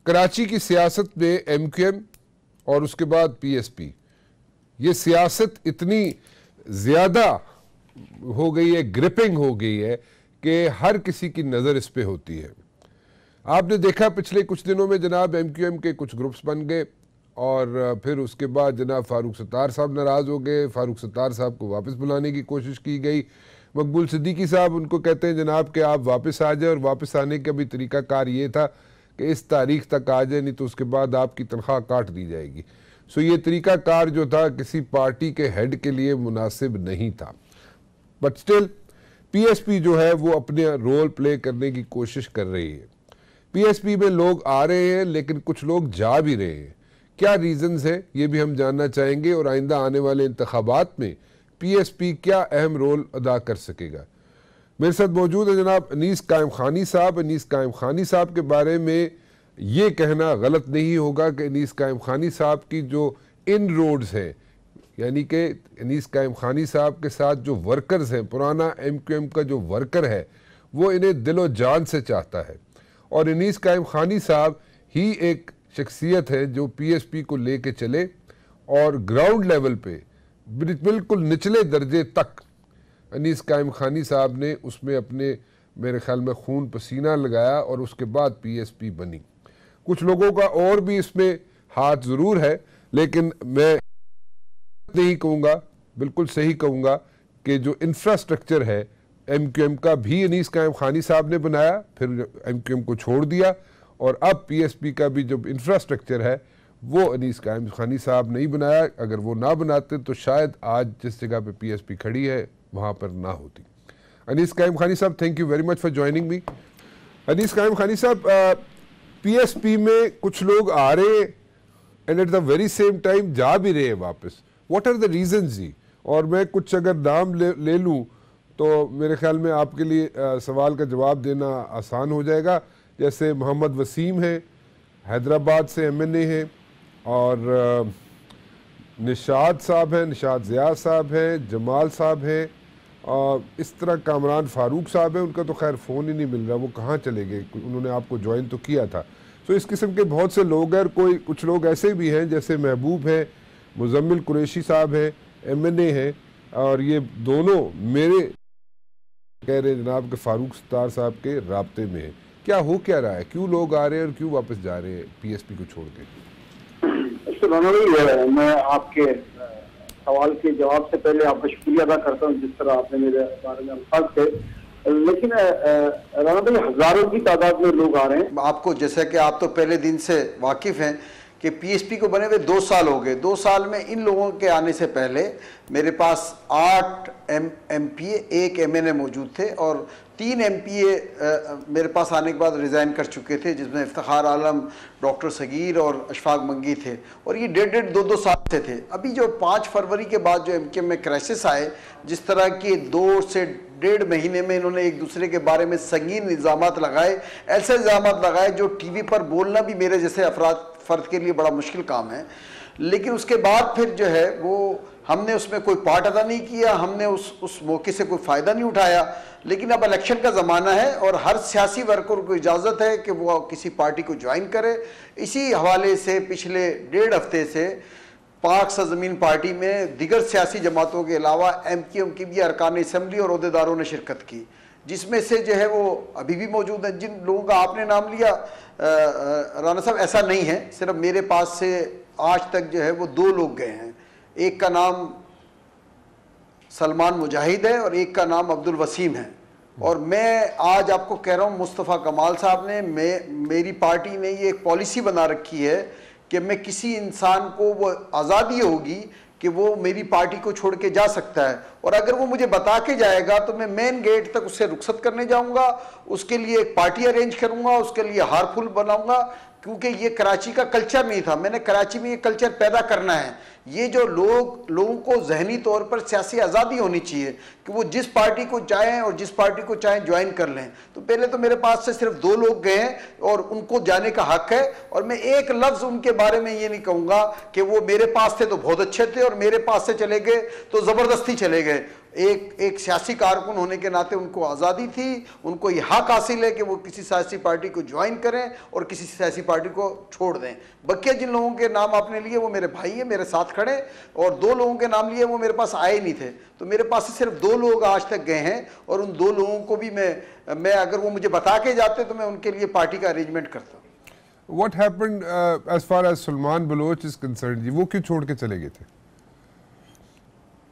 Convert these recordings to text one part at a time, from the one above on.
कराची की सियासत में MQM और उसके बाद PSP, ये सियासत इतनी ज़्यादा हो गई है, ग्रिपिंग हो गई है कि हर किसी की नज़र इस पे होती है। आपने देखा पिछले कुछ दिनों में जनाब MQM के कुछ ग्रुप्स बन गए और फिर उसके बाद जनाब फ़ारूक सत्तार साहब नाराज़ हो गए। फ़ारूक सत्तार साहब को वापस बुलाने की कोशिश की गई। मकबूल सिद्दीकी साहब उनको कहते हैं जनाब कि आप वापस आ जाए, और वापस आने का भी तरीक़ाकार ये था कि इस तारीख तक आ जाए, नहीं तो उसके बाद आपकी तनख्वाह काट दी जाएगी। सो ये तरीक़ाकार जो था किसी पार्टी के हेड के लिए मुनासिब नहीं था। बट स्टिल PSP जो है वो अपने रोल प्ले करने की कोशिश कर रही है। PSP में लोग आ रहे हैं लेकिन कुछ लोग जा भी रहे हैं। क्या रीज़न्स हैं ये भी हम जानना चाहेंगे, और आइंदा आने वाले इंतखाबात में PSP क्या अहम रोल अदा कर सकेगा। मेरे साथ मौजूद है जनाब अनीस कायम खानी साहब। अनीस कायम खानी साहब के बारे में ये कहना गलत नहीं होगा कि अनीस कायम खानी साहब की जो इन रोड्स हैं, यानी कि अनीस कायम खानी साहब के साथ जो वर्कर्स हैं, पुराना MQM का जो वर्कर है वो इन्हें दिलो जान से चाहता है, और अनीस कायम खानी साहब ही एक शख्सियत है जो PSP को लेके चले और ग्राउंड लेवल पे बिल्कुल निचले दर्जे तक अनीस कायम खानी साहब ने उसमें अपने मेरे ख्याल में खून पसीना लगाया और उसके बाद PSP बनी। कुछ लोगों का और भी इसमें हाथ ज़रूर है, लेकिन मैं नहीं कहूँगा, बिल्कुल सही कहूँगा कि जो इंफ्रास्ट्रक्चर है MQM का भी अनीस कायम खानी साहब ने बनाया, फिर MQM को छोड़ दिया, और अब PSP का भी जो इंफ्रास्ट्रक्चर है वो अनीस कायम खानी साहब नहीं बनाया। अगर वो ना बनाते तो शायद आज जिस जगह पे PSP खड़ी है वहाँ पर ना होती। अनीस कायम खानी साहब, thank you very much for joining me. Anis Qaim Khani साहब, PSP में कुछ लोग आ रहे हैं and at the very same time जा भी रहे हैं वापस। व्हाट आर द रीजंस जी? और मैं कुछ अगर नाम ले लूँ तो मेरे ख्याल में आपके लिए सवाल का जवाब देना आसान हो जाएगा। जैसे मोहम्मद वसीम है, हैदराबाद से MNA हैं, और निशाद साहब हैं, निशाद ज़िया साहब हैं, जमाल साहब हैं, और इस तरह कामरान फ़ारूक साहब हैं। उनका तो खैर फ़ोन ही नहीं मिल रहा, वो कहाँ चले गए? उन्होंने आपको ज्वाइन तो किया था। तो इस किस्म के बहुत से लोग हैं। कुछ लोग ऐसे भी हैं जैसे महबूब हैं, मुजम्मिल कुरैशी साहब हैं, MNA हैं, और ये दोनों मेरे कह रहे हैं जनाब के फ़ारूक सत्तार साहब के राब्ते में है। क्या हो क्या रहा है, क्यों लोग आ रहे हैं और क्यों वापस जा रहे हैं PSP को छोड़ के? मैं आपके सवाल के जवाब से पहले आपका शुक्रिया अदा करता हूँ जिस तरह आपने मेरे बारे में अल्फाज थे, लेकिन राना भाई हजारों की तादाद में लोग आ रहे हैं। आपको जैसा कि आप तो पहले दिन से वाकिफ हैं कि PSP को बने हुए 2 साल हो गए। 2 साल में इन लोगों के आने से पहले मेरे पास 8 MPA 1 MNA मौजूद थे, और 3 MPA मेरे पास आने के बाद रिज़ाइन कर चुके थे, जिसमें इफ्तिखार आलम, डॉक्टर सगीर और अशफाक मंगी थे, और ये 1.5 2 साल से थे। अभी जो 5 फरवरी के बाद जो MQM में क्राइसिस आए, जिस तरह के 2 से 1.5 महीने में इन्होंने एक दूसरे के बारे में संगीन इल्ज़ामात लगाए, ऐसे इल्ज़ामात लगाए जो TV पर बोलना भी मेरे जैसे फ़र्द के लिए बड़ा मुश्किल काम है। लेकिन उसके बाद फिर जो है वो हमने उसमें कोई पार्ट अदा नहीं किया, हमने उस मौके से कोई फ़ायदा नहीं उठाया। लेकिन अब इलेक्शन का ज़माना है और हर सियासी वर्कर को इजाज़त है कि वो किसी पार्टी को ज्वाइन करे। इसी हवाले से पिछले 1.5 हफ्ते से पाक सरज़मीन पार्टी में दीगर सियासी जमातों के अलावा MQM की भी अरकान असम्बली और ओहदेदारों ने शिरकत की, जिसमें से जो है वो अभी भी मौजूद हैं। जिन लोगों का आपने नाम लिया राना साहब, ऐसा नहीं है। सिर्फ मेरे पास से आज तक जो है वो 2 लोग गए हैं। एक का नाम सलमान मुजाहिद है और एक का नाम अब्दुल वसीम है। और मैं आज आपको कह रहा हूँ, मुस्तफ़ा कमाल साहब ने, मेरी पार्टी ने ये एक पॉलिसी बना रखी है कि मैं किसी इंसान को वो आज़ादी होगी कि वो मेरी पार्टी को छोड़ के जा सकता है, और अगर वो मुझे बता के जाएगा तो मैं मेन गेट तक उससे रुखसत करने जाऊंगा, उसके लिए एक पार्टी अरेंज करूंगा, उसके लिए हारफुल बनाऊंगा, क्योंकि ये कराची का कल्चर नहीं था। मैंने कराची में ये कल्चर पैदा करना है। ये जो लोगों को जहनी तौर पर सियासी आज़ादी होनी चाहिए कि वो जिस पार्टी को चाहें और जिस पार्टी को चाहें ज्वाइन कर लें। तो पहले तो मेरे पास से सिर्फ 2 लोग गए हैं और उनको जाने का हक है, और मैं एक लफ्ज़ उनके बारे में ये नहीं कहूँगा कि वो मेरे पास थे तो बहुत अच्छे थे और मेरे पास से चले गए तो ज़बरदस्ती चले गए। एक सियासी कारकुन होने के नाते उनको आज़ादी थी, उनको ये हक हासिल है कि वो किसी सियासी पार्टी को ज्वाइन करें और किसी सियासी पार्टी को छोड़ दें। बकिया जिन लोगों के नाम आपने लिए वो मेरे भाई हैं, मेरे साथ खड़े, और 2 लोगों के नाम लिए वो मेरे पास आए नहीं थे, तो मेरे पास से सिर्फ 2 लोग आज तक गए हैं, और उन 2 लोगों को भी मैं अगर वो मुझे बता के जाते तो मैं उनके लिए पार्टी का अरेंजमेंट करता। What happened as far as Salman Baloch is concerned जी, वो क्यों छोड़ के चले गए थे?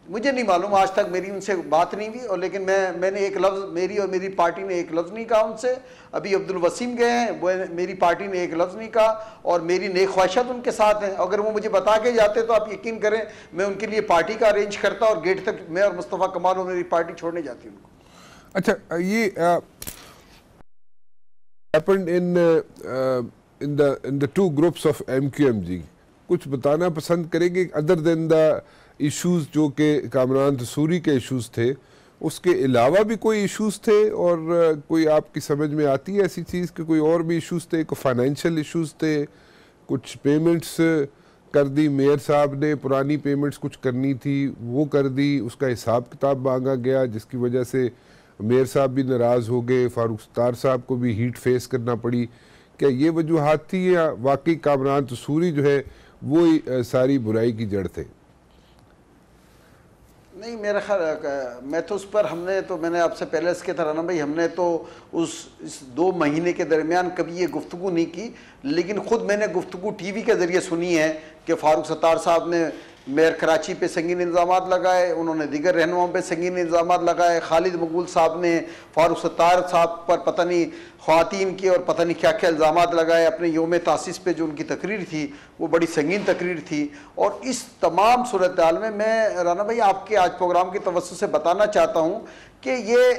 मुझे नहीं मालूम, आज तक मेरी उनसे बात नहीं हुई, और लेकिन मैंने एक लफ्ज़, मेरी और मेरी पार्टी ने एक लफ्ज़ नहीं कहा उनसे। अभी अब्दुल वसीम गए हैं, वो मेरी पार्टी ने एक लफ्ज़ नहीं कहा, और मेरी नेक ख्वाहिशात उनके साथ हैं। अगर वो मुझे बता के जाते तो आप यकीन करें मैं उनके लिए पार्टी का अरेंज करता, और गेट तक मैं और मुस्तफ़ा कमाल और मेरी पार्टी छोड़ने जाती उनको। अच्छा, ये happened in the 2 groups of MQM जी, कुछ बताना पसंद करेंगे अदर देन द इश्यूज जो कि कामरान तसूरी के इश्यूज थे, उसके अलावा भी कोई इश्यूज थे, और कोई आपकी समझ में आती है ऐसी चीज़ कि कोई और भी इश्यूज थे? कोई फाइनेंशियल इश्यूज थे, कुछ पेमेंट्स कर दी मेयर साहब ने, पुरानी पेमेंट्स कुछ करनी थी वो कर दी, उसका हिसाब किताब मांगा गया, जिसकी वजह से मेयर साहब भी नाराज़ हो गए, फारूक सत्तार साहब को भी हीट फेस करना पड़ी। क्या ये वजूहात थी, या वाकई कामरान तसूरी जो है वो सारी बुराई की जड़ थे? नहीं, मेरा ख्याल मैं तो उस पर मैंने आपसे पहले इसके तरह ना भाई, हमने तो इस 2 महीने के दरमियान कभी ये गुफ्तगू नहीं की, लेकिन ख़ुद मैंने गुफ्तगू टीवी के ज़रिए सुनी है कि फ़ारूक सत्तार साहब ने मेयर कराची पे संगीन इल्ज़ामात लगाए, उन्होंने दीगर रहनुमाओं पे संगीन इल्ज़ामात लगाए। खालिद मकबूल साहब ने फ़ारूक सत्तार साहब पर पता नहीं ख़वातीन की और पता नहीं क्या क्या इल्ज़ामात लगाए। अपने योम तासीस पे जो उनकी तकरीर थी वो बड़ी संगीन तकरीर थी। और इस तमाम सूरत हाल में मैं राना भाई आपके आज प्रोग्राम की तवज्जो से बताना चाहता हूँ कि ये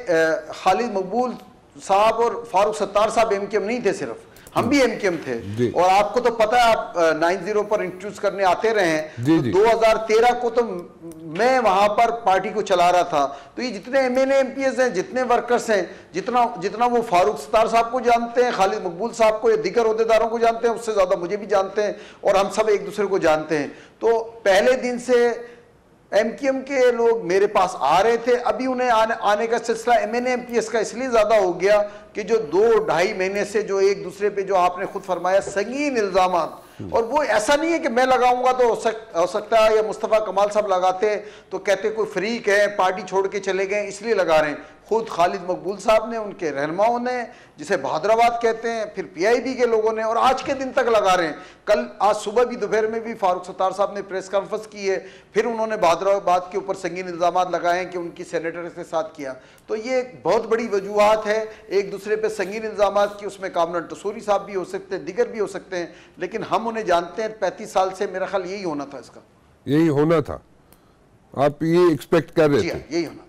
खालिद मकबूल साहब और फ़ारूक सत्तार साहब MQM नहीं थे, सिर्फ हम भी MQM थे। और आपको तो पता है, आप 90 पर इंट्रोड्यूस करने आते रहे हैं, तो 2013 को तो मैं वहां पर पार्टी को चला रहा था। तो ये जितने MNA MPs हैं, जितने वर्कर्स हैं, जितना वो फारूक सत्तार साहब को जानते हैं, खालिद मकबूल साहब को या दीगर ओहदेदारों को जानते हैं, उससे ज्यादा मुझे भी जानते हैं, और हम सब एक दूसरे को जानते हैं। तो पहले दिन से MQM के लोग मेरे पास आ रहे थे। अभी उन्हें आने का सिलसिला MNA MPs का इसलिए ज्यादा हो गया कि जो 2-2.5 महीने से जो एक दूसरे पे जो आपने खुद फरमाया संगीन इल्जामात, और वो ऐसा नहीं है कि मैं लगाऊंगा तो हो सकता है, या मुस्तफ़ा कमाल साहब लगाते तो कहते कोई फ्रीक है, पार्टी छोड़ के चले गए इसलिए लगा रहे हैं। खुद खालिद मकबूल साहब ने, उनके रहनुमाओं ने, जिसे बहादराबाद कहते हैं, फिर PIB के लोगों ने, और आज के दिन तक लगा रहे हैं। आज सुबह भी, दोपहर में भी फारूक सत्तार साहब ने प्रेस कॉन्फ्रेंस की है, फिर उन्होंने बहादराबाद के ऊपर संगीन इल्जामात लगाए हैं कि उनकी सेनेटर के साथ किया। तो ये एक बहुत बड़ी वजूहात है एक दूसरे पे संगीन इल्जामात की। उसमें कामरान तसूरी साहब भी हो सकते हैं, दिगर भी हो सकते हैं, लेकिन हम उन्हें जानते हैं 35 साल से। मेरा ख्याल यही होना था, इसका यही होना था, आप ये एक्सपेक्ट कर रहे थे? यही होना था,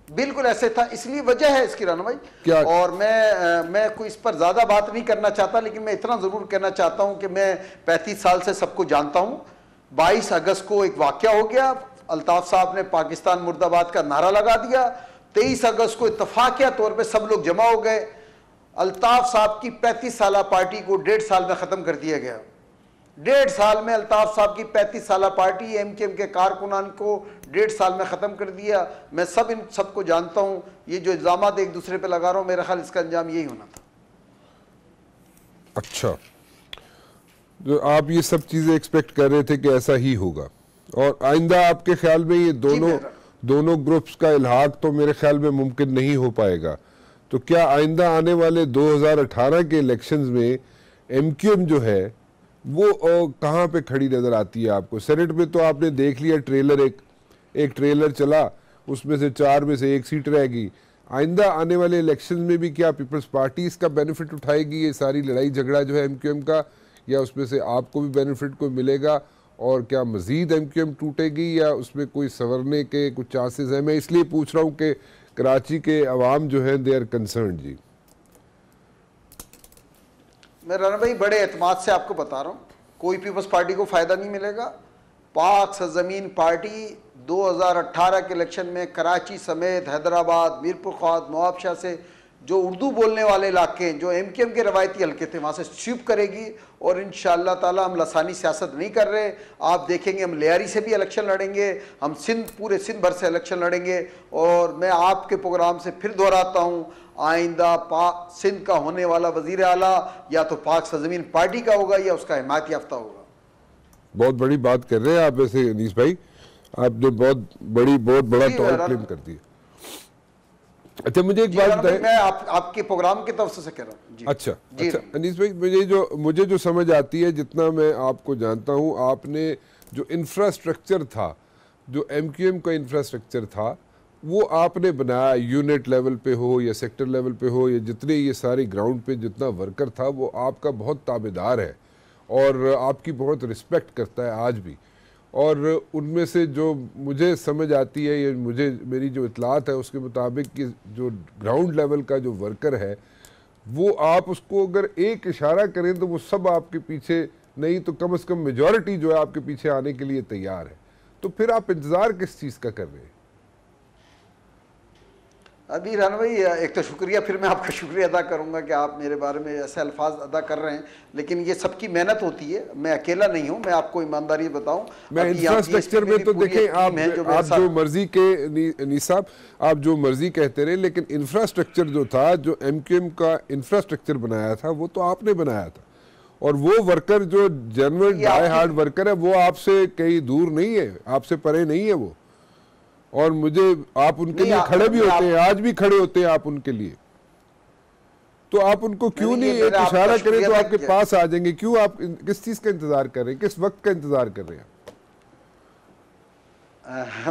बिल्कुल ऐसे था। इसलिए वजह है इसकी राना भाई क्या? और मैं कोई इस पर ज्यादा बात नहीं करना चाहता, लेकिन मैं इतना जरूर कहना चाहता हूं कि मैं 35 साल से सबको जानता हूं। 22 अगस्त को एक वाकया हो गया, अल्ताफ साहब ने पाकिस्तान मुर्दाबाद का नारा लगा दिया। 23 अगस्त को इत्तफाकिया तौर पे सब लोग जमा हो गए। अल्ताफ साहब की 35 साल पार्टी को 1.5 साल में खत्म कर दिया गया। 1.5 साल में अल्ताफ साहब की 35 साल पार्टी MQM के कारकुनान को 1.5 साल में खत्म कर दिया। मैं इन सबको जानता हूं। ये जो इल्जामात एक दूसरे पे लगा रहा हूं, मेरा ख्याल इसका अंजाम यही होना था। अच्छा, तो आप ये सब चीजें एक्सपेक्ट कर रहे थे कि ऐसा ही होगा, और आइंदा आपके ख्याल में ये दोनों ग्रुप्स का इल्हाक तो मेरे ख्याल में मुमकिन नहीं हो पाएगा। तो क्या आइंदा आने वाले 2018 के इलेक्शंस में MQM जो है वो कहाँ पे खड़ी नजर आती है आपको? सेनेट में तो आपने देख लिया ट्रेलर, एक ट्रेलर चला, उसमें से 4 में से 1 सीट रहेगी। आइंदा आने वाले इलेक्शन में भी क्या पीपल्स पार्टी इसका बेनिफिट उठाएगी, ये सारी लड़ाई झगड़ा जो है MQM का, या उसमें से आपको भी बेनिफिट कोई मिलेगा? और क्या मजीद MQM टूटेगी, या उसमें कोई संवरने के कुछ चांसेस हैं? मैं इसलिए पूछ रहा हूँ कि कराची के अवाम जो है दे आर कंसर्न जी। मैं राना भाई बड़े एतमाद से आपको बता रहा हूँ, कोई पीपल्स पार्टी को फ़ायदा नहीं मिलेगा। पाक सरजमीन पार्टी 2018 के इलेक्शन में कराची समेत हैदराबाद, मीरपुर ख्वात, नवाबशाह से जो उर्दू बोलने वाले इलाके, जो एमक्यूएम के रवायती हल्के थे, वहाँ से स्वीप करेगी। और इंशाअल्लाह ताला हम लसानी सियासत नहीं कर रहे, आप देखेंगे हम लियारी से भी इलेक्शन लड़ेंगे, हम सिंध, पूरे सिंध भर से इलेक्शन लड़ेंगे। और मैं आपके प्रोग्राम से फिर दोहराता हूँ, आइंदा सिंध का होने वाला वजीर आला या तो पाक सरजमीन पार्टी का होगा या उसका हिमायत याफ्ता होगा। बहुत बड़ी बात कर रहे हैं आप वैसे अनीस भाई, आपने बहुत बड़ा टॉल क्लेम कर दिया। अच्छा मुझे एक बात बताइए, मैं आपके प्रोग्राम की तरफ से कह रहा हूँ। अच्छा अनीस भाई, मुझे जो समझ आती है, जितना मैं आपको जानता हूँ, आपने जो इंफ्रास्ट्रक्चर था, जो एमक्यूएम का इंफ्रास्ट्रक्चर था, वो आपने बनाया, यूनिट लेवल पे हो या सेक्टर लेवल पे हो या जितने ये सारे ग्राउंड पे जितना वर्कर था, वो आपका बहुत ताबेदार है और आपकी बहुत रिस्पेक्ट करता है आज भी। और उनमें से जो मुझे समझ आती है, या मेरी जो इतलात है उसके मुताबिक कि जो ग्राउंड लेवल का जो वर्कर है, वो आप उसको अगर एक इशारा करें तो वो सब आपके पीछे, नहीं तो कम से कम मेजॉरिटी जो है आपके पीछे आने के लिए तैयार है। तो फिर आप इंतज़ार किस चीज़ का कर रहे हैं? अभी राना भाई, एक तो शुक्रिया, फिर मैं आपका शुक्रिया अदा करूंगा कि आप मेरे बारे में ऐसे अल्फाज अदा कर रहे हैं, लेकिन ये सबकी मेहनत होती है, मैं अकेला नहीं हूं, मैं आपको ईमानदारी बताऊं। मैं इंफ्रास्ट्रक्चर में तो देखें, आप जो मर्जी के निसाब, आप जो मर्जी कहते रहे, लेकिन इंफ्रास्ट्रक्चर जो था, जो एमक्यूएम का इंफ्रास्ट्रक्चर बनाया था, वो तो आपने बनाया था। और वो वर्कर जो जनरल डाई हार्ड वर्कर है, वो आपसे कहीं दूर नहीं है, आपसे परे नहीं है वो। और मुझे आप उनके लिए खड़े भी होते हैं, आज भी खड़े होते हैं आप उनके लिए। तो आप उनको क्यों नहीं एक इशारा करें तो आपके पास आ जाएंगे? क्यों आप किस चीज का इंतजार कर रहे हैं, किस वक्त का इंतजार कर रहे हैं?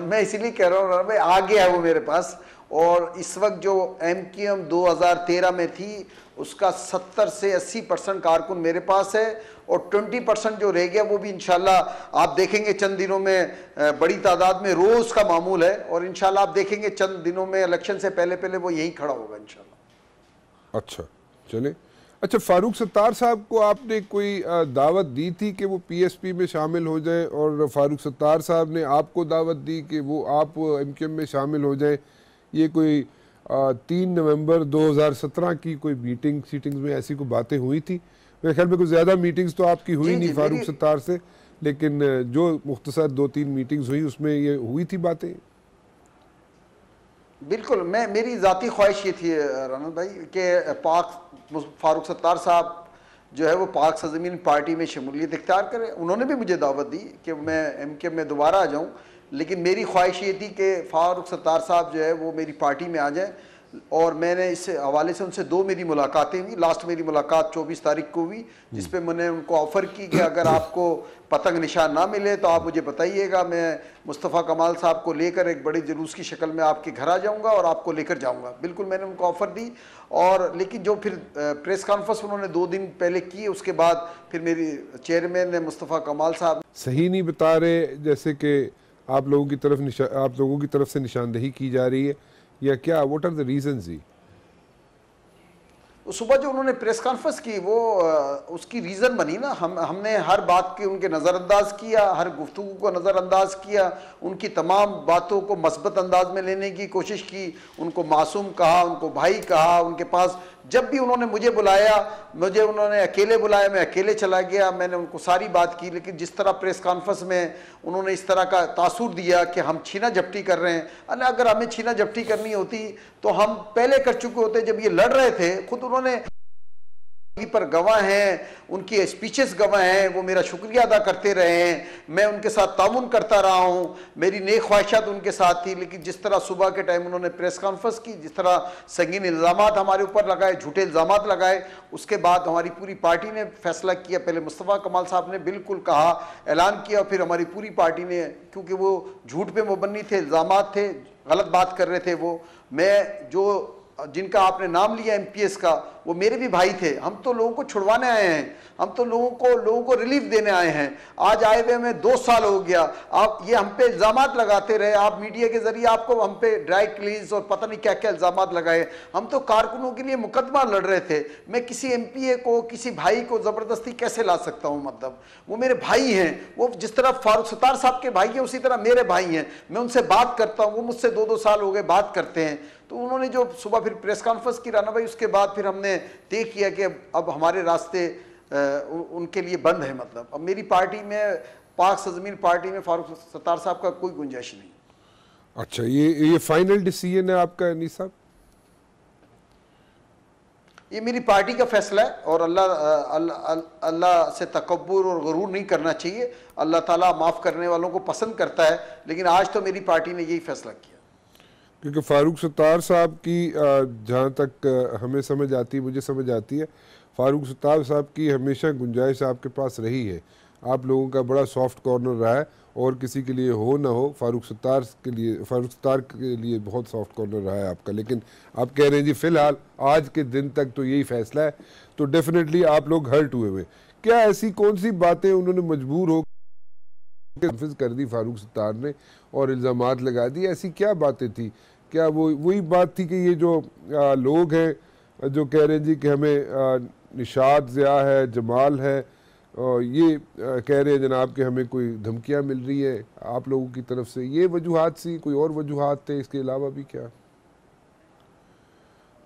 मैं इसीलिए कह रहा हूँ भाई, आ गया वो मेरे पास। और इस वक्त जो एमक्यूएम 2013 में थी, उसका 70 से 80% कारकुन मेरे पास है, और 20% जो रह गया वो भी इंशाल्लाह आप देखेंगे चंद दिनों में, बड़ी तादाद में रोज का मामूल है, और इंशाल्लाह आप देखेंगे चंद दिनों में इलेक्शन से पहले वो यहीं खड़ा होगा इंशाल्लाह। अच्छा चले। अच्छा, फारूक सत्तार साहब को आपने कोई दावत दी थी कि वो पीएसपी में शामिल हो जाएं, और फारूक सत्तार साहब ने आपको दावत दी कि वो आप एमक्यूएम में शामिल हो जाएं? ये कोई 3 नवंबर 2017 की कोई सीटिंग्स में ऐसी कोई बातें हुई थी? मेरे ख्याल में कोई ज़्यादा मीटिंग्स तो आपकी हुई नहीं फारूक सत्तार से, लेकिन जो मुख्तसर 2-3 मीटिंग्स हुई उसमें ये हुई थी बातें। बिल्कुल, मेरी ज़ाती ख्वाहिश ये थी राना भाई कि फारूक सत्तार साहब जो है वो पाक सरजमीन पार्टी में शमूलियत इख्तियार करें। उन्होंने भी मुझे दावत दी कि मैं एमक्यूएम में दोबारा आ जाऊँ, लेकिन मेरी ख्वाहिश ये थी कि फारूक सत्तार साहब जो है वो मेरी पार्टी में आ जाए। और मैंने इस हवाले से उनसे 2 मेरी मुलाकातें हुई। लास्ट मेरी मुलाकात 24 तारीख को हुई, जिस पे मैंने उनको ऑफ़र की कि अगर आपको पतंग निशान ना मिले तो आप मुझे बताइएगा, मैं मुस्तफ़ा कमाल साहब को लेकर एक बड़े जुलूस की शक्ल में आपके घर आ जाऊंगा और आपको लेकर जाऊंगा। बिल्कुल मैंने उनको ऑफ़र दी। और लेकिन जो फिर प्रेस कॉन्फ्रेंस उन्होंने 2 दिन पहले की, उसके बाद फिर मेरी चेयरमैन ने मुस्तफ़ा कमाल साहब सही नहीं बता रहे, जैसे कि आप लोगों की तरफ से निशानदेही की जा रही है, या क्या? What are the reasons? जी, सुबह जो उन्होंने प्रेस कॉन्फ्रेंस की वो उसकी रीज़न बनी ना, हमने हर बात के उनके नज़रअंदाज किया, हर गुफ्तगू को नज़रअंदाज किया, उनकी तमाम बातों को मस्बत अंदाज में लेने की कोशिश की, उनको मासूम कहा, उनको भाई कहा। उनके पास जब भी उन्होंने मुझे बुलाया, उन्होंने अकेले बुलाया, मैं अकेले चला गया, मैंने उनको सारी बात की। लेकिन जिस तरह प्रेस कॉन्फ्रेंस में उन्होंने इस तरह का तासुर दिया कि हम छीना झपटी कर रहे हैं, अगर हमें छीना झपटी करनी होती तो हम पहले कर चुके होते। जब ये लड़ रहे थे, खुद उन्होंने पर गवाह हैं, उनकी स्पीचेस गवाह हैं, वो मेरा शुक्रिया अदा करते रहे हैं, मैं उनके साथ तामुन करता रहा हूँ, मेरी नेक ख्वाहिशात उनके साथ थी। लेकिन जिस तरह सुबह के टाइम उन्होंने प्रेस कॉन्फ्रेंस की, जिस तरह संगीन इल्ज़ामात हमारे ऊपर लगाए, झूठे इल्ज़ामात लगाए, उसके बाद हमारी पूरी पार्टी ने फैसला किया। पहले मुस्तफ़ा कमाल साहब ने बिल्कुल कहा, ऐलान किया, फिर हमारी पूरी पार्टी ने, क्योंकि वो झूठ पे मुबन्नी थे, इल्ज़ामात थे, गलत बात कर रहे थे वो। मैं जो जिनका आपने नाम लिया एमपीएस का, वो मेरे भी भाई थे। हम तो लोगों को छुड़वाने आए हैं, हम तो लोगों को रिलीफ देने आए हैं। आज आए हुए हमें 2 साल हो गया, आप ये हम पे इल्ज़ामात लगाते रहे, आप मीडिया के जरिए आपको हम पे ड्राई क्लीन्स और पता नहीं क्या क्या इल्ज़ामात लगाए। हम तो कारकुनों के लिए मुकदमा लड़ रहे थे। मैं किसी एमपीए को, किसी भाई को ज़बरदस्ती कैसे ला सकता हूँ? मतलब वो मेरे भाई हैं, वो जिस तरह फारूक सत्तार साहब के भाई हैं उसी तरह मेरे भाई हैं। मैं उनसे बात करता हूँ, वो मुझसे 2-2 साल हो गए बात करते हैं। तो उन्होंने जो सुबह फिर प्रेस कॉन्फ्रेंस की राना भाई, उसके बाद फिर हमने तय किया कि अब हमारे रास्ते उनके लिए बंद है। मतलब अब मेरी पार्टी में, पाक सरजमीन पार्टी में फारूक सत्तार साहब का कोई गुंजाइश नहीं। अच्छा, ये फाइनल डिसीजन है आपका अनीस साहब? ये मेरी पार्टी का फैसला है और अल्लाह से तकब्बुर और गरूर नहीं करना चाहिए। अल्लाह ताला माफ़ करने वालों को पसंद करता है, लेकिन आज तो मेरी पार्टी ने यही फैसला किया। क्योंकि फारूक सत्तार साहब की जहाँ तक हमें समझ आती है, मुझे समझ आती है, फारूक सत्तार साहब की हमेशा गुंजाइश आपके पास रही है। आप लोगों का बड़ा सॉफ्ट कॉर्नर रहा है, और किसी के लिए हो ना हो, फारूक सत्तार के लिए बहुत सॉफ्ट कॉर्नर रहा है आपका। लेकिन आप कह रहे हैं जी फ़िलहाल आज के दिन तक तो यही फैसला है, तो डेफिनेटली आप लोग हर्ट हुए हुए। क्या ऐसी कौन सी बातें उन्होंने मजबूर हो कर दी फारूक सत्तार ने और इल्ज़ामात लगा दिए? ऐसी क्या बातें थी? क्या वो वही बात थी कि ये जो लोग हैं जो कह रहे हैं जी कि हमें निशात ज़िया है, जमाल है, और ये कह रहे हैं जनाब कि हमें कोई धमकियां मिल रही है आप लोगों की तरफ से, ये वजूहात सी? कोई और वजूहात थे इसके अलावा भी क्या?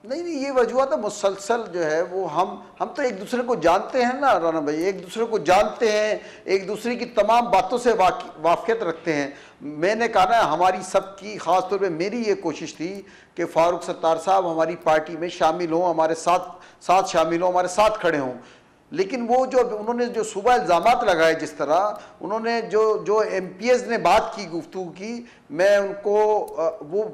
नहीं, ये वजूहत है मुसलसल जो है वो हम तो एक दूसरे को जानते हैं ना राना भाई, एक दूसरे को जानते हैं, एक दूसरे की तमाम बातों से वाकियत रखते हैं। मैंने कहा ना, हमारी सबकी, ख़ास तौर पे मेरी ये कोशिश थी कि फ़ारूक सत्तार साहब हमारी पार्टी में शामिल हों, हमारे साथ शामिल हों, हमारे साथ खड़े हों। लेकिन वो जो उन्होंने जो सुबह इल्ज़ामात लगाए, जिस तरह उन्होंने जो MPs ने बात की, गुफ्तगू की, मैं उनको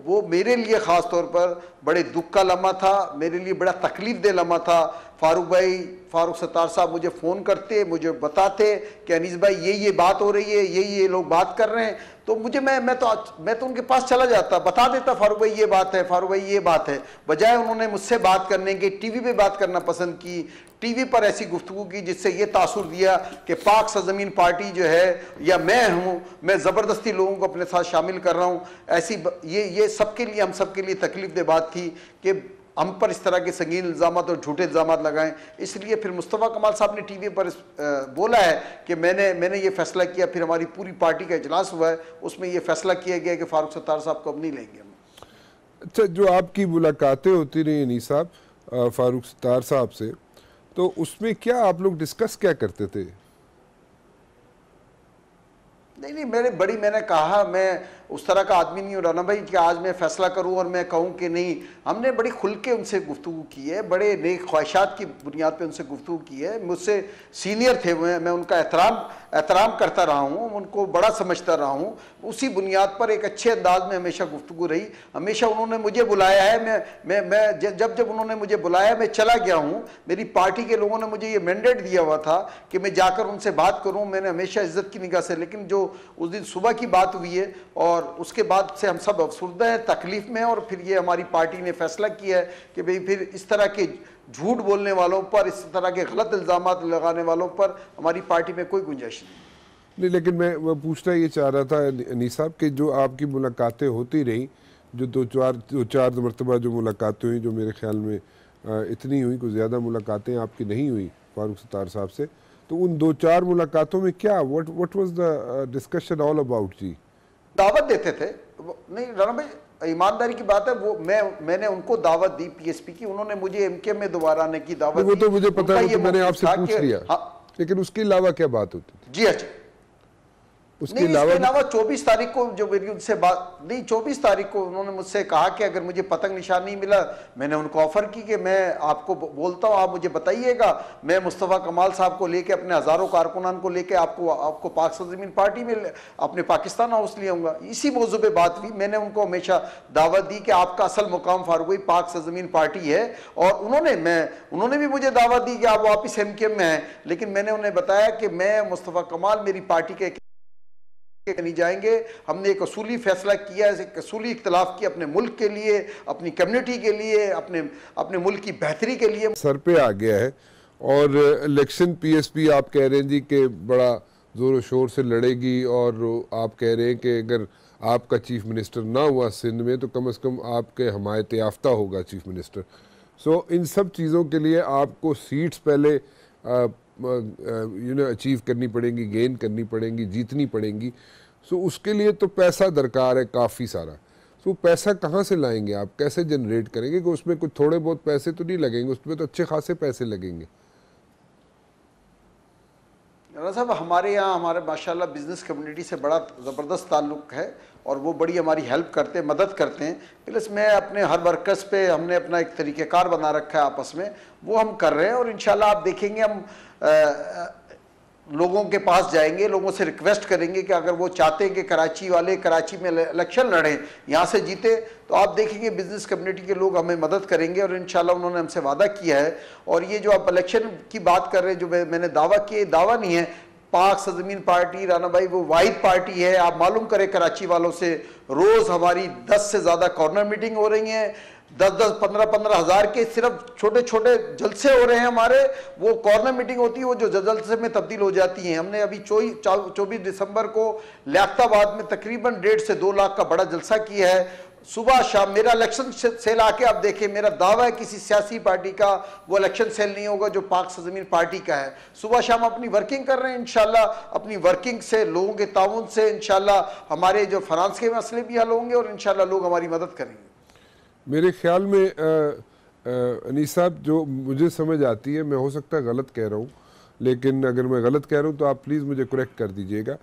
वो मेरे लिए ख़ास तौर पर बड़े दुख का लम्हा था, मेरे लिए बड़ा तकलीफ़ दे लम्हा था। फारूक सत्तार साहब मुझे फ़ोन करते, मुझे बताते कि अनीस भाई ये बात हो रही है, ये लोग बात कर रहे हैं, तो मुझे मैं तो उनके पास चला जाता, बता देता फारूक भाई ये बात है, फारूक भाई ये बात है। बजाय उन्होंने मुझसे बात करने के टीवी पे बात करना पसंद की, टीवी पर ऐसी गुफ्तगू की जिससे ये तासुर दिया कि पाक सरजमीन पार्टी जो है या मैं हूँ, मैं ज़बरदस्ती लोगों को अपने साथ शामिल कर रहा हूँ। ऐसी ये सबके लिए, हम सबके लिए तकलीफ दे बात थी कि हम पर इस तरह के संगीन इल्ज़ामात और झूठे इल्ज़ामात लगाएं। इसलिए फिर मुस्तफ़ा कमाल साहब ने टीवी पर बोला है कि मैंने ये फैसला किया। फिर हमारी पूरी पार्टी का इजलास हुआ है, उसमें ये फैसला किया गया कि फारूक सत्तार साहब को अब नहीं लेंगे हम। अच्छा, जो आपकी मुलाकातें होती रही अनीस साहब फारूक सत्तार साहब से, तो उसमें क्या आप लोग डिस्कस क्या करते थे? नहीं, मैंने कहा, मैं उस तरह का आदमी नहीं हो रहा ना भाई कि आज मैं फैसला करूं और मैं कहूं कि नहीं। हमने बड़ी खुल के उनसे गुफ्तगू की है, बड़े नेक ख्वाहिशात की बुनियाद पे उनसे गुफ्तगू की है। मुझसे सीनियर थे, मैं उनका एहतराम करता रहा हूं, उनको बड़ा समझता रहा हूं। उसी बुनियाद पर एक अच्छे अंदाज में हमेशा गुफ्तगू रही। हमेशा उन्होंने मुझे बुलाया है, मैं जब उन्होंने मुझे बुलाया मैं चला गया हूँ। मेरी पार्टी के लोगों ने मुझे ये मैंडेट दिया हुआ था कि मैं जाकर उनसे बात करूँ, मैंने हमेशा इज्जत की निगाह से। लेकिन जो उस दिन सुबह की बात हुई है और उसके बाद से हम सब अफसुर्दा हैं, तकलीफ में, और फिर ये हमारी पार्टी ने फैसला किया है कि भाई फिर इस तरह के झूठ बोलने वालों पर, इस तरह के गलत इल्ज़ामात लगाने वालों पर हमारी पार्टी में कोई गुंजाइश नहीं। लेकिन मैं पूछना ये चाह रहा था अनीस साहब कि जो आपकी मुलाकातें होती रहीं, जो दो चार मरतबा जो मुलाकातें हुई, जो मेरे ख्याल में इतनी हुई, कोई ज़्यादा मुलाकातें आपकी नहीं हुई फारूक सत्तार साहब से, तो उन 2-4 मुलाकातों में क्या what was the discussion all about? जी, दावत देते थे। नहीं राना भाई, ईमानदारी की बात है, वो मैंने उनको दावत दी PSP की, उन्होंने मुझे MK में दोबारा आने की दावत दी। वो तो मुझे पता है, वो तो मैंने आपसे पूछ लिया। हाँ, लेकिन उसके अलावा क्या बात होती थी? जी अच्छा, उसके अलावा 24 तारीख को जो मेरी उनसे बात नहीं, 24 तारीख को उन्होंने मुझसे कहा कि अगर मुझे पतंग निशान नहीं मिला, मैंने उनको ऑफर की कि मैं आपको बोलता हूँ, आप मुझे बताइएगा, मैं मुस्तफ़ा कमाल साहब को लेके, अपने हज़ारों कारकुनान को लेके आपको पाक सरजमीन पार्टी में अपने पाकिस्तान हाउस ले आऊँगा। इसी मौजू पर बात हुई। मैंने उनको हमेशा दावत दी कि आपका असल मुकाम फारूक भाई पाक सरजमीन पार्टी है, और उन्होंने भी मुझे दावत दी कि आप वापस MK में हैं। लेकिन मैंने उन्हें बताया कि मैं, मुस्तफ़ा कमाल, मेरी पार्टी के नहीं जाएंगे। हमने एक असूली फैसला किया है, एक असूली इख्तलाफ किया अपने मुल्क के लिए, अपनी कम्युनिटी के लिए, अपने मुल्क की बेहतरी के लिए। सर पे आ गया है और इलेक्शन PSP आप कह रहे हैं जी कि बड़ा ज़ोर शोर से लड़ेगी, और आप कह रहे हैं कि अगर आपका चीफ मिनिस्टर ना हुआ सिंध में तो कम से कम आपके हमायत याफ्ता होगा चीफ मिनिस्टर। सो इन सब चीज़ों के लिए आपको सीट्स पहले अचीव करनी पड़ेंगी, गेन करनी पड़ेंगी, जीतनी पड़ेंगी। सो उसके लिए तो पैसा दरकार है काफ़ी सारा। तो पैसा कहाँ से लाएंगे आप, कैसे जनरेट करेंगे? कि उसमें कुछ थोड़े बहुत पैसे तो नहीं लगेंगे, उसमें तो अच्छे खासे पैसे लगेंगे। राणा साहब, हमारे यहाँ हमारे माशाल्लाह बिजनेस कम्युनिटी से बड़ा ज़बरदस्त ताल्लुक़ है और वो बड़ी हमारी हेल्प करते हैं, मदद करते हैं। प्लस मैं अपने हर वर्कर्स पे हमने अपना एक तरीक़ेकार बना रखा है आपस में, वो हम कर रहे हैं। और इंशाल्लाह आप देखेंगे हम लोगों के पास जाएंगे, लोगों से रिक्वेस्ट करेंगे कि अगर वो चाहते हैं कि कराची वाले कराची में इलेक्शन लड़ें, यहाँ से जीते, तो आप देखेंगे बिजनेस कम्युनिटी के लोग हमें मदद करेंगे। और इंशाल्लाह उन्होंने हमसे वादा किया है। और ये जो आप इलेक्शन की बात कर रहे हैं, जो मैंने दावा किया, दावा नहीं है, पाक सरजमीन पार्टी राना भाई वो वाहिद पार्टी है। आप मालूम करें कराची वालों से, रोज़ हमारी 10 से ज़्यादा कॉर्नर मीटिंग हो रही हैं, 10-10, 15-15 हज़ार के सिर्फ छोटे छोटे जलसे हो रहे हैं हमारे। वो कॉर्नर मीटिंग होती है, वो जो जलसे में तब्दील हो जाती हैं। हमने अभी 24 दिसंबर को लियाकताबाद में तकरीबन 1.5 से 2 लाख का बड़ा जलसा किया है, सुबह शाम। मेरा इलेक्शन सेल आके आप देखें, मेरा दावा है किसी सियासी पार्टी का वो इलेक्शन सेल नहीं होगा जो पाक सरजमीन पार्टी का है। सुबह शाम अपनी वर्किंग कर रहे हैं। इंशाल्लाह अपनी वर्किंग से, लोगों के ताउन से इंशाल्लाह हमारे जो फाइनेंस के मसले भी हल होंगे और इंशाल्लाह लोग हमारी मदद करेंगे। मेरे ख्याल में अनीस साहब, जो मुझे समझ आती है, मैं हो सकता है गलत कह रहा हूँ, लेकिन अगर मैं गलत कह रहा हूँ तो आप प्लीज़ मुझे करेक्ट कर दीजिएगा।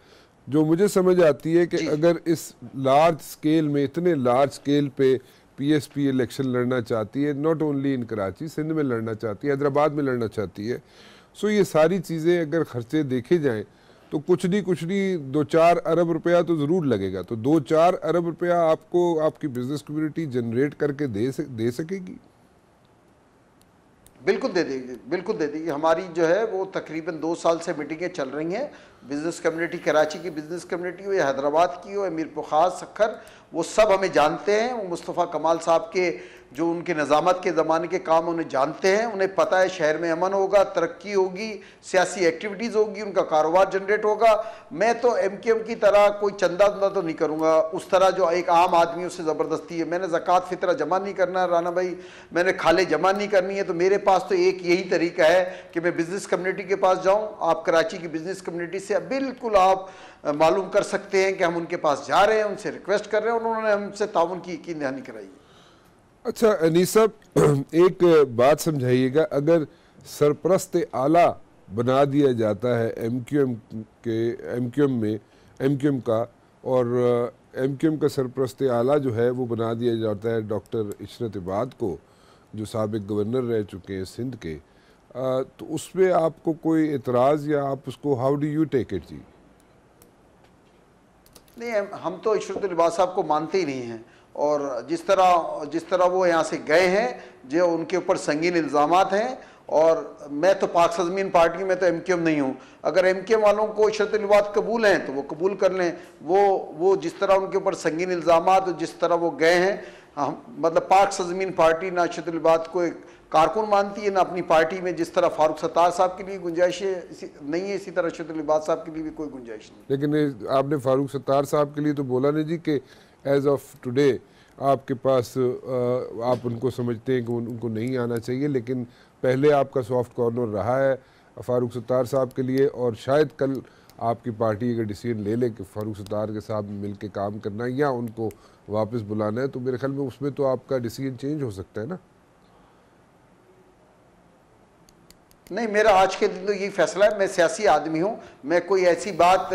जो मुझे समझ आती है कि अगर इस लार्ज स्केल में, इतने लार्ज स्केल पे पीएसपी इलेक्शन लड़ना चाहती है, not only in Karachi, Sindh में लड़ना चाहती है, हैदराबाद में लड़ना चाहती है, सो ये सारी चीज़ें अगर खर्चे देखे जाएं तो कुछ नहीं 2-4 अरब रुपया तो ज़रूर लगेगा। तो 2-4 अरब रुपया आपको आपकी बिजनेस कम्युनिटी जनरेट करके दे सकेगी? बिल्कुल दे देगी, बिल्कुल दे देगी। हमारी जो है वो तकरीबन 2 साल से मीटिंगें चल रही हैं। बिज़नेस कम्युनिटी, कराची की बिज़नेस कम्युनिटी हो या हैदराबाद की हो या मीर पुखार, सखर, वो सब हमें जानते हैं। वो मुस्तफ़ा कमाल साहब के जो उनके निज़ामत के ज़माने के काम उन्हें जानते हैं। उन्हें पता है शहर में अमन होगा, तरक्की होगी, सियासी एक्टिविटीज़ होगी, उनका कारोबार जनरेट होगा। मैं तो MQM की तरह कोई चंदा तो नहीं करूँगा उस तरह जो एक आम आदमी उससे ज़बरदस्ती है। मैंने ज़कात फ़ितरा जमा नहीं करना है राना भाई, मैंने खाले जमा नहीं करनी है। तो मेरे पास तो एक यही तरीका है कि मैं बिज़नेस कम्युनिटी के पास जाऊँ। आप कराची की बिज़नेस कम्युनिटी से बिल्कुल आप मालूम कर सकते हैं कि हम उनके पास जा रहे हैं, उनसे रिक्वेस्ट कर रहे हैं, उन्होंने हमसे ताउन की यकीन दहानी कराई। अच्छा अनीस साहब, एक बात समझाइएगा, अगर सरपरस्त आला बना दिया जाता है MQM का, और MQM का सरपरस्त आला जो है वो बना दिया जाता है डॉक्टर इशरत इबाद को, जो साबिक गवर्नर रह चुके हैं सिंध के, तो उसमें आपको कोई एतराज़ या आप उसको how do you take it जी? नहीं, हम तो इशरत इबाद साहब को मानते ही नहीं हैं। और जिस तरह वो यहाँ से गए हैं, जो उनके ऊपर संगीन इल्ज़ामात हैं। और मैं तो पाक सरजमीन पार्टी में तो MQM नहीं हूँ। अगर MQM वालों को इशरत इबाद कबूल हैं तो वो कबूल कर लें। वो जिस तरह उनके ऊपर संगीन इल्ज़ामात, जिस तरह वो गए हैं, हम मतलब पाक सरजमीन पार्टी ना इशरत इबाद को एक कारकुन मानती है, ना अपनी पार्टी में जिस तरह फारूक सत्तार साहब के लिए गुंजाइश नहीं है, इसी तरह इशरत इबाद साहब के लिए भी कोई गुंजाइश नहीं। लेकिन आपने फारूक सत्तार साहब के लिए तो बोला नहीं जी कि एज ऑफ टुडे आपके पास आप उनको समझते हैं कि उनको नहीं आना चाहिए, लेकिन पहले आपका सॉफ्ट कॉर्नर रहा है फारूक सत्तार साहब के लिए, और शायद कल आपकी पार्टी अगर डिसीजन ले ले कि फारूक सत्तार के साथ मिल के काम करना है या उनको वापस बुलाना है, तो मेरे ख्याल में उसमें तो आपका डिसीजन चेंज हो सकता है ना? नहीं, मेरा आज के दिन तो यही फैसला है। मैं सियासी आदमी हूँ, मैं कोई ऐसी बात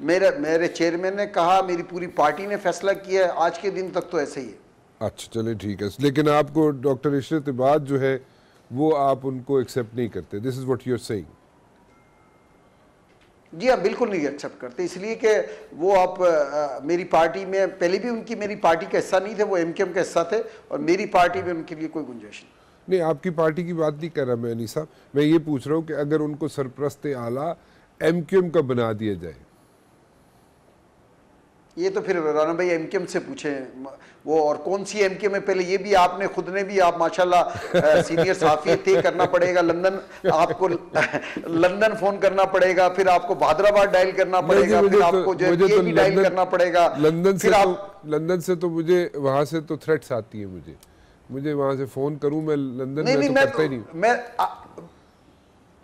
मेरे चेयरमैन ने कहा, मेरी पूरी पार्टी ने फैसला किया है, आज के दिन तक तो ऐसे ही है। अच्छा चले ठीक है, लेकिन आपको डॉक्टर इशरत इबाद जो है वो आप उनको एक्सेप्ट नहीं करते? This is what you are saying? जी हाँ, बिल्कुल नहीं एक्सेप्ट करते, इसलिए कि वो आप मेरी पार्टी में पहले भी उनकी मेरी पार्टी का हिस्सा नहीं थे, वो MQM का हिस्सा थे, और मेरी पार्टी में उनके लिए कोई गुंजाइश नहीं। आपकी पार्टी की बात नहीं कर रहा मैं अनीस साहब, मैं ये पूछ रहा हूँ कि अगर उनको सरपरस्त आला MQM का बना दिया जाए, ये तो फिर राना भाई MQM से पूछें वो, और कौन सी MQM है पहले ये भी आपने खुद ने भी, आप माशाल्लाह सीनियर साफी थे, करना पड़ेगा लंदन, आपको लंदन फोन करना पड़ेगा, फिर आपको हैदराबाद डायल करना पड़ेगा, फिर आपको जो भी डायल करना पड़ेगा लंदन से तो मुझे वहां से तो थ्रेट्स आती है, मुझे वहां से फोन करूं मैं लंदन में तो करता ही नहीं।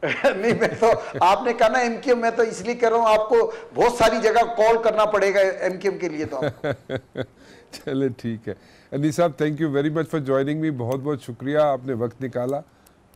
नहीं, मैं तो आपने कहा ना एमक्यूएम, मैं तो इसलिए कर रहा हूँ, आपको बहुत सारी जगह कॉल करना पड़ेगा एमक्यूएम के लिए तो आपको। चले ठीक है। अनीस साहब, thank you very much for joining मी, बहुत बहुत शुक्रिया, आपने वक्त निकाला,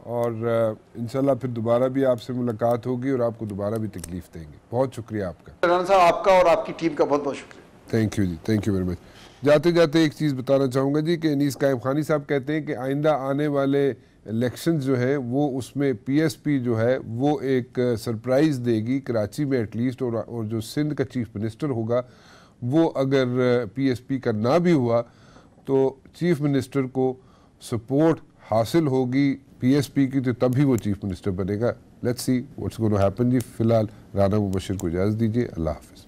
और इंशाल्लाह फिर दोबारा भी आपसे मुलाकात होगी और आपको दोबारा भी तकलीफ देंगे। बहुत शुक्रिया आपका। राना साहब, आपका और आपकी टीम का बहुत बहुत शुक्रिया। थैंक यू जी, थैंक यू वेरी मच। जाते जाते एक चीज़ बताना चाहूँगा जी कि अनीस कायम खानी साहब कहते हैं कि आइंदा आने वाले इलेक्शंस जो है वो उसमें पीएसपी जो है वो एक सरप्राइज़ देगी कराची में एटलीस्ट, और जो सिंध का चीफ मिनिस्टर होगा वो अगर पीएसपी का ना भी हुआ तो चीफ मिनिस्टर को सपोर्ट हासिल होगी पीएसपी की, तो तभी वो चीफ मिनिस्टर बनेगा। Let's see what's going to happen जी। फिलहाल राना मुबशिर को इजाज़त दीजिए, अल्लाह हाफिज़।